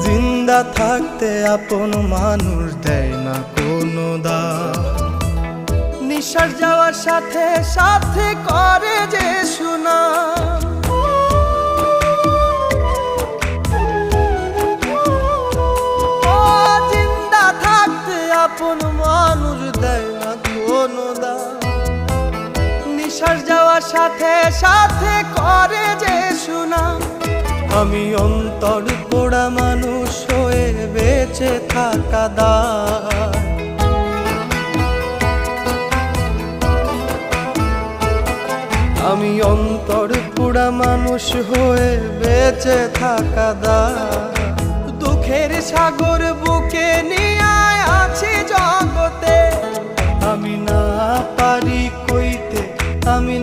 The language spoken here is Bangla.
জিন্দা থাকতে আপন মানুষ দেয় না কোনো দাম, নিঃশ্বাস যাওয়ার সাথে সাথে করে যে সুনাম। জিন্দা থাকতে আপন মানুষ দেয় না কোনো দাম, নিঃশ্বাস যাওয়ার সাথে সাথে করে যে সুনাম। আমি অন্তর পোড়া মানুষ হয়ে বেঁচে থাকা দায়, আমি অন্তর পোড়া মানুষ হয়ে বেঁচে থাকা দায়। দুঃখের সাগর বুকে নিয়ে আছি জগতে, আমি না পারি কইতে, আমি